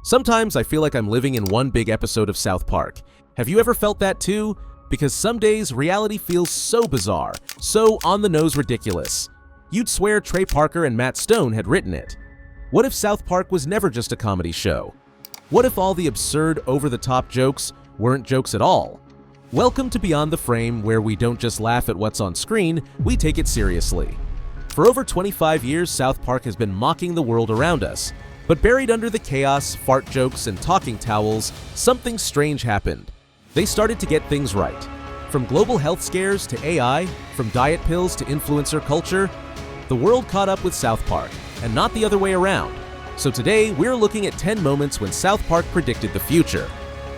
Sometimes I feel like I'm living in one big episode of South Park. Have you ever felt that too? Because some days reality feels so bizarre, so on-the-nose ridiculous. You'd swear Trey Parker and Matt Stone had written it. What if South Park was never just a comedy show? What if all the absurd, over-the-top jokes weren't jokes at all? Welcome to Beyond the Frame, where we don't just laugh at what's on screen, we take it seriously. For over 25 years, South Park has been mocking the world around us. But buried under the chaos, fart jokes, and talking towels, something strange happened. They started to get things right. From global health scares to AI, from diet pills to influencer culture, the world caught up with South Park, and not the other way around. So today, we're looking at 10 moments when South Park predicted the future.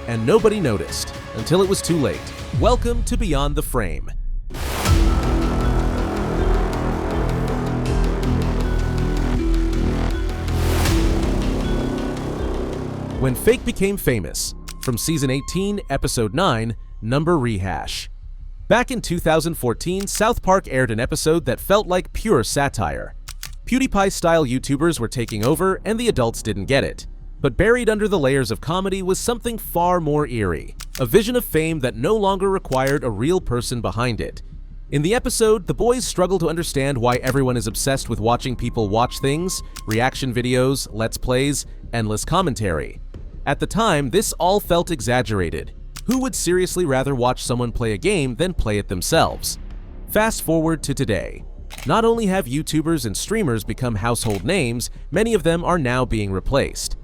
And nobody noticed, until it was too late. Welcome to Beyond the Frame. When Fake Became Famous, from Season 18, Episode 9, Number Rehash. Back in 2014, South Park aired an episode that felt like pure satire. PewDiePie-style YouTubers were taking over, and the adults didn't get it. But buried under the layers of comedy was something far more eerie, a vision of fame that no longer required a real person behind it. In the episode, the boys struggle to understand why everyone is obsessed with watching people watch things, reaction videos, let's plays, endless commentary. At the time, this all felt exaggerated. Who would seriously rather watch someone play a game than play it themselves? Fast forward to today. Not only have YouTubers and streamers become household names, many of them are now being replaced.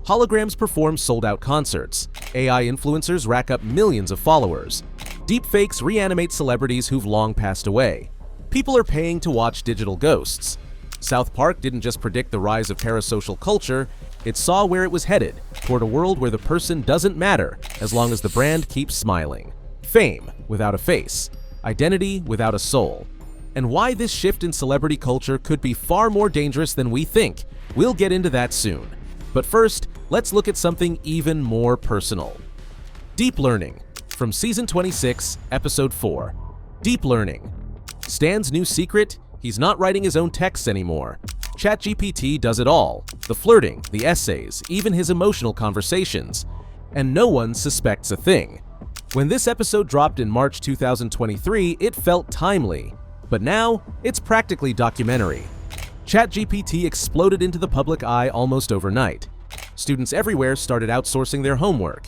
Holograms perform sold-out concerts. AI influencers rack up millions of followers. Deepfakes reanimate celebrities who've long passed away. People are paying to watch digital ghosts. South Park didn't just predict the rise of parasocial culture, it saw where it was headed, toward a world where the person doesn't matter as long as the brand keeps smiling. Fame without a face. Identity without a soul. And why this shift in celebrity culture could be far more dangerous than we think. We'll get into that soon. But first, let's look at something even more personal. Deep Learning, from Season 26, Episode 4. Deep Learning. Stan's new secret? He's not writing his own texts anymore. ChatGPT does it all. The flirting, the essays, even his emotional conversations. And no one suspects a thing. When this episode dropped in March 2023, it felt timely. But now, it's practically documentary. ChatGPT exploded into the public eye almost overnight. Students everywhere started outsourcing their homework.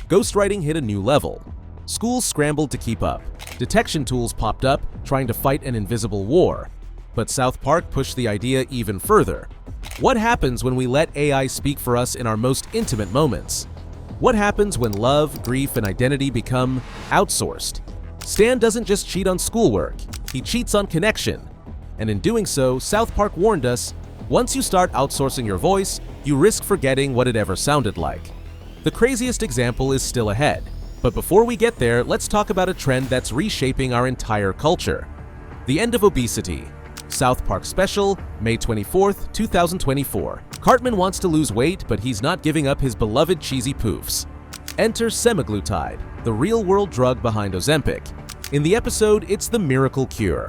Ghostwriting hit a new level. Schools scrambled to keep up. Detection tools popped up, trying to fight an invisible war. But South Park pushed the idea even further. What happens when we let AI speak for us in our most intimate moments? What happens when love, grief, and identity become outsourced? Stan doesn't just cheat on schoolwork, he cheats on connection. And in doing so, South Park warned us, once you start outsourcing your voice, you risk forgetting what it ever sounded like. The craziest example is still ahead. But before we get there, let's talk about a trend that's reshaping our entire culture. The End of Obesity. South Park Special, May 24th, 2024. Cartman wants to lose weight, but he's not giving up his beloved cheesy poofs. Enter Semaglutide, the real-world drug behind Ozempic. In the episode, it's the miracle cure.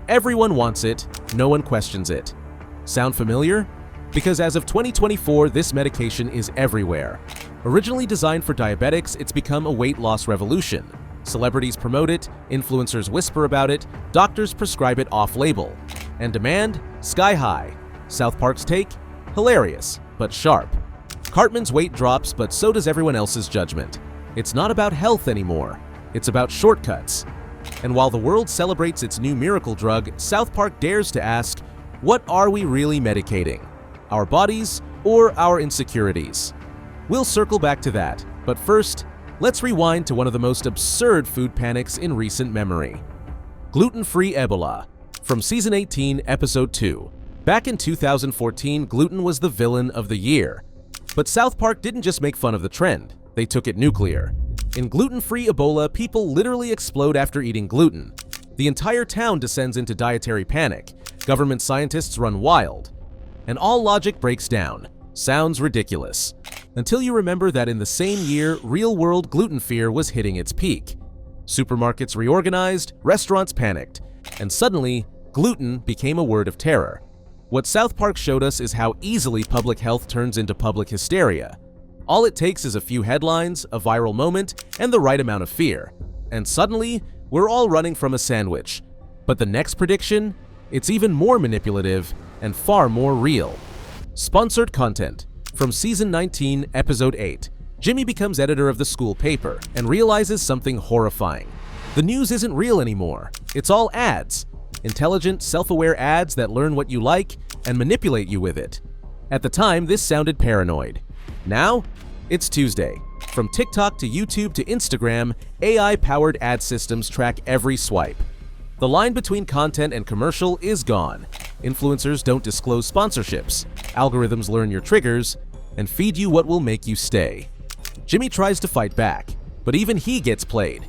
Everyone wants it, no one questions it. Sound familiar? Because as of 2024, this medication is everywhere. Originally designed for diabetics, it's become a weight loss revolution. Celebrities promote it, influencers whisper about it, doctors prescribe it off-label. And demand? Sky high. South Park's take? Hilarious, but sharp. Cartman's weight drops, but so does everyone else's judgment. It's not about health anymore. It's about shortcuts. And while the world celebrates its new miracle drug, South Park dares to ask, what are we really medicating? Our bodies or our insecurities? We'll circle back to that, but first, let's rewind to one of the most absurd food panics in recent memory. Gluten-Free Ebola, from Season 18, Episode 2. Back in 2014, gluten was the villain of the year. But South Park didn't just make fun of the trend, they took it nuclear. In Gluten-Free Ebola, people literally explode after eating gluten. The entire town descends into dietary panic, government scientists run wild. And all logic breaks down. Sounds ridiculous. Until you remember that in the same year, real-world gluten fear was hitting its peak. Supermarkets reorganized, restaurants panicked, and suddenly, gluten became a word of terror. What South Park showed us is how easily public health turns into public hysteria. All it takes is a few headlines, a viral moment, and the right amount of fear. And suddenly, we're all running from a sandwich. But the next prediction? It's even more manipulative and far more real. Sponsored content. From Season 19, Episode 8, Jimmy becomes editor of the school paper and realizes something horrifying. The news isn't real anymore. It's all ads. Intelligent, self-aware ads that learn what you like and manipulate you with it. At the time, this sounded paranoid. Now, it's Tuesday. From TikTok to YouTube to Instagram, AI-powered ad systems track every swipe. The line between content and commercial is gone. Influencers don't disclose sponsorships. Algorithms learn your triggers and feed you what will make you stay. Jimmy tries to fight back, but even he gets played.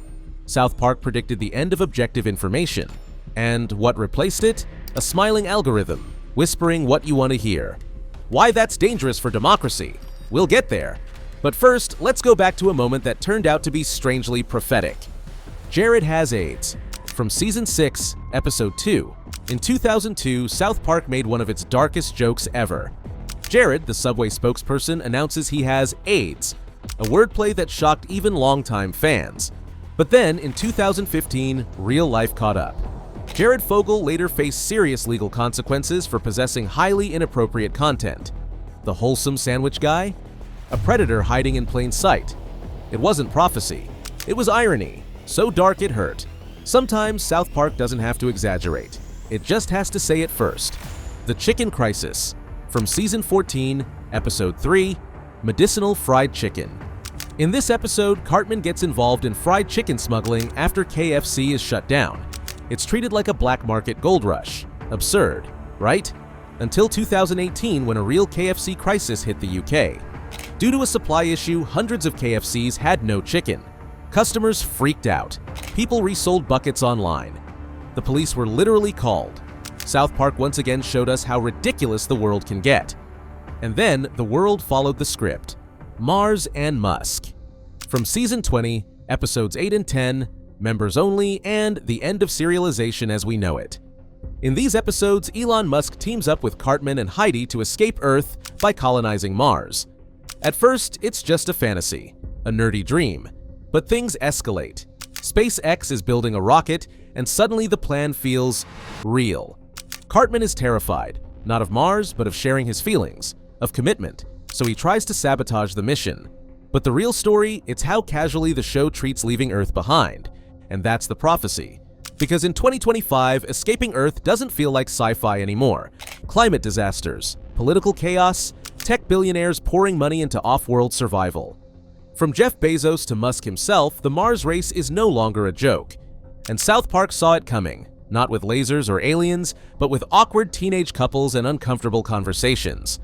South Park predicted the end of objective information. And what replaced it? A smiling algorithm, whispering what you want to hear. Why that's dangerous for democracy? We'll get there. But first, let's go back to a moment that turned out to be strangely prophetic. Jared has AIDS. From Season 6, Episode 2. In 2002, South Park made one of its darkest jokes ever. Jared, the Subway spokesperson, announces he has AIDS, a wordplay that shocked even longtime fans. But then, in 2015, real life caught up. Jared Fogle later faced serious legal consequences for possessing highly inappropriate content. The wholesome sandwich guy? A predator hiding in plain sight. It wasn't prophecy. It was irony, so dark it hurt. Sometimes South Park doesn't have to exaggerate. It just has to say it first. The Chicken Crisis. From Season 14, Episode 3, Medicinal Fried Chicken. In this episode, Cartman gets involved in fried chicken smuggling after KFC is shut down. It's treated like a black market gold rush. Absurd, right? Until 2018, when a real KFC crisis hit the UK. Due to a supply issue, hundreds of KFCs had no chicken. Customers freaked out. People resold buckets online. The police were literally called. South Park once again showed us how ridiculous the world can get. And then, the world followed the script. Mars and Musk. From Season 20, Episodes 8 and 10, Members Only, and the End of Serialization as we know it. In these episodes, Elon Musk teams up with Cartman and Heidi to escape Earth by colonizing Mars. At first, it's just a fantasy, a nerdy dream. But things escalate. SpaceX is building a rocket, and suddenly the plan feels real. Cartman is terrified, not of Mars, but of sharing his feelings, of commitment, so he tries to sabotage the mission. But the real story, it's how casually the show treats leaving Earth behind. And that's the prophecy. Because in 2025, escaping Earth doesn't feel like sci-fi anymore. Climate disasters, political chaos, tech billionaires pouring money into off-world survival. From Jeff Bezos to Musk himself, the Mars race is no longer a joke. And South Park saw it coming, not with lasers or aliens, but with awkward teenage couples and uncomfortable conversations.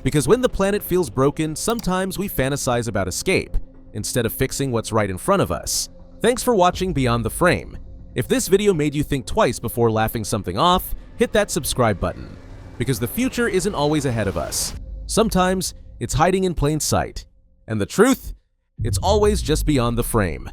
Because when the planet feels broken, sometimes we fantasize about escape, instead of fixing what's right in front of us. Thanks for watching Beyond the Frame. If this video made you think twice before laughing something off, hit that subscribe button. Because the future isn't always ahead of us. Sometimes, it's hiding in plain sight. And the truth? It's always just beyond the frame.